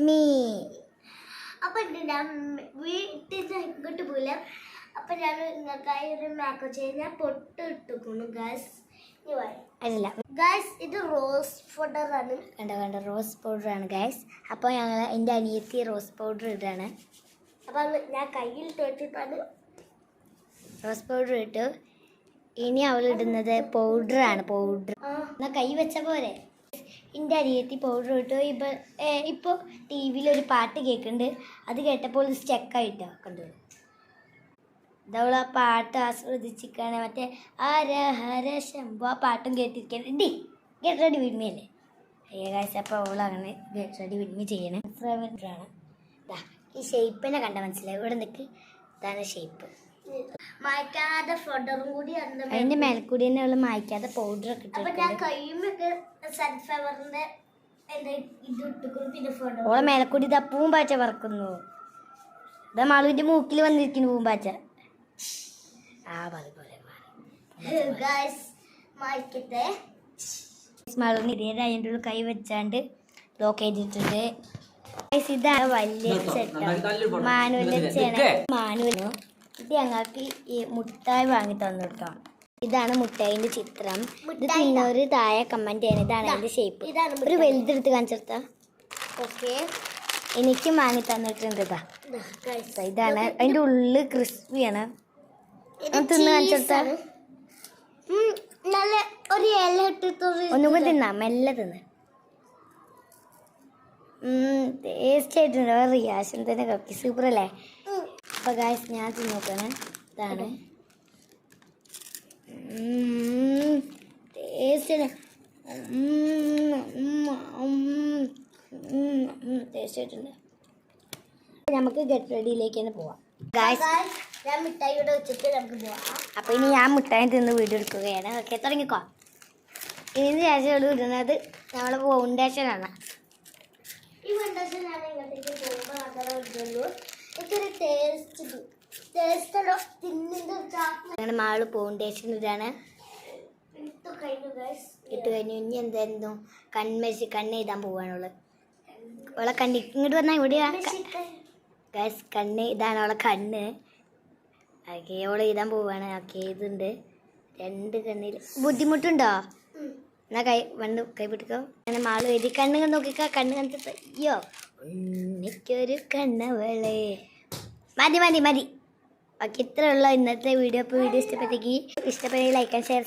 Me. അപ്പൊ ഞാൻ വീട്ടിൽ നിന്ന് ഇങ്ങോട്ട് പോയില്ല. അപ്പൊ ഞാൻ നിങ്ങൾക്കായി ഒരു മേക്കപ്പ് ചെയ്ത് ഞാൻ പൊട്ട് ഇട്ടുക്കുന്നു ഗായ്സ്. അല്ല ഗായ്സ് ഇത് റോസ് പൗഡർ ആണ്. കണ്ട റോസ് പൗഡർ ആണ് ഗായ്സ്. അപ്പോൾ ഞങ്ങൾ എൻ്റെ അനിയത്തി റോസ് പൗഡർ ഇട്ടാണ്. അപ്പൊ ഞാൻ കയ്യിൽ തേച്ചിട്ടാണ് റോസ് പൗഡർ ഇട്ടു. ഇനി അവൾ ഇടുന്നത് പൗഡറാണ്. പൗഡർ എന്നാൽ കൈ വെച്ച പോലെ എൻ്റെ അനിയത്തി പൗഡർ ഇട്ടു. ഇപ്പോൾ ടി വിയിൽ ഒരു പാട്ട് കേൾക്കുന്നുണ്ട്. അത് കേട്ടപ്പോൾ സ്റ്റക്കായിട്ടോ കണ്ടു. ഇതവൾ ആ പാട്ട് ആസ്വദിച്ചിരിക്കുകയാണ്. മറ്റേ ഹര ശംഭു ആ പാട്ടും കേട്ടിരിക്കുകയാണ്. ഇടി ഗെറ്റ് റെഡി വിഡ് മീ അല്ലേ ഏകാശം. അപ്പോൾ അവൾ അങ്ങനെ ഗെറ്റ് റെഡി വിഡ് മീ ചെയ്യണം. ആണ് ഇതാ ഈ ഷേപ്പിനെ കണ്ട മനസ്സിലായി. ഇവിടെ നിൽക്ക് ഇതാണ് ഷേപ്പ്. മായ്ക്കാതെ പൗഡറും കൂടി അതിൻ്റെ മേൽക്കൂടി തന്നെ അവൾ മായ്ക്കാതെ പൗഡർ ഒക്കെ അപ്പൊ ഞാൻ കയ്യുമൊക്കെ സൺഫ്ലവറിന്റെ ഇത് ഇട്ടുക്കും. പിന്നെ പൗഡർ ഓളെ മേലക്കൂടി ഇതാ പൂമ്പാച്ച പറക്കുന്നു. ഇതാ മാളുവിൻ്റെ മൂക്കിൽ വന്നിരിക്കുന്നു പൂമ്പാച്ച. മാളുവിന് ഇതേതായതിൻ്റെ കൈ വെച്ചാണ്ട് ലോക്ക് ചെയ്തിട്ടുണ്ട്. ഇതാണ് വലിയ സെറ്റ് മാനുവലിന്റെ മാനുവലിനോ ഇത് ഞങ്ങൾക്ക് ഈ മുട്ടായി വാങ്ങി തന്നു കേട്ടോ. ഇതാണ് മുട്ടായിന്റെ ചിത്രം. ഇത് തിന്നൊരു താഴെ കമന്റ് ചെയ്യണം. ഇതാണ് അതിന്റെ ഷേപ്പ്. ഒരു വലുതെടുത്ത് കാണിച്ചെടുത്താ. ഓക്കെ എനിക്കും വാങ്ങി തന്നിട്ടുണ്ട്. ഇതാണ് അതിന്റെ ഉള്ളില് ക്രിസ്പിയാണ്. തിന്ന് കാണിച്ചെടുത്താ. നല്ല ഒരു ഇല ഇട്ടിട്ട് ഒന്നും കൂടി തിന്നാ. മെല്ലെ തിന്ന്. ടേസ്റ്റ് ആയിട്ടുണ്ട്. റിയാഷൻ തന്നെ കപ്പി സൂപ്പർ അല്ലേ. അപ്പൊ ഗായ്സ് ഞാൻ തിന്നോക്കാണ്. ഇതാണ് ടേസ്റ്റ് ടേസ്റ്റ് ആയിട്ടുണ്ട്. നമുക്ക് ഗെറ്റ് റെഡിയിലേക്ക് തന്നെ പോവാം ഗായ്സ്. ഞാൻ മിഠായി ഇവിടെ വെച്ചിട്ട് നമുക്ക് പോവാം. അപ്പൊ ഇനി ഞാൻ മിഠായി തിന്ന് വീഡിയോ എടുക്കുകയാണ്. ഓക്കെ തുടങ്ങിക്കോ. ഇതിന് ശേഷം ഇടുന്നത് നമ്മളെ ഫൗണ്ടേഷനാണ്. ഈ ഫൗണ്ടേഷൻ ഞാൻ ഇങ്ങോട്ടേക്ക് പോകുമ്പോൾ അങ്ങനെ ഇടുള്ളൂ. എനിക്കൊരു അങ്ങനെ മാള് ഫൗണ്ടേഷൻ ഇതാണ് ഇട്ട് കഴിഞ്ഞു. ഇനി എന്തായിരുന്നു കണ്ണ് എഴുതാൻ പോവാനുള്ളത്. അവളെ കണ്ണ് ഇങ്ങോട്ട് വന്നാൽ ഇവിടെ ഗൈസ് കണ്ണ് ഇതാണ് അവളെ കണ്ണ്. ഓക്കെ അവളെ എഴുതാൻ പോവാണ്. ഓക്കെ ഇതുണ്ട് 2 കണ്ണിൽ. ബുദ്ധിമുട്ടുണ്ടോ? എന്നാ കൈ പിടിക്കോ. അങ്ങനെ മാള് എഴുതി കണ്ണ് നോക്കിക്കോ. കണ്ണ് കണ്ടിട്ട് അയ്യോ എനിക്കൊരു കണ്ണവളെ. മതി. ഓക്കെ ഇത്രയുള്ള ഇന്നത്തെ വീഡിയോ. അപ്പോൾ വീഡിയോ ഇഷ്ടപ്പെട്ടെങ്കിൽ ലൈക്ക് ആൻഡ് ഷെയർ.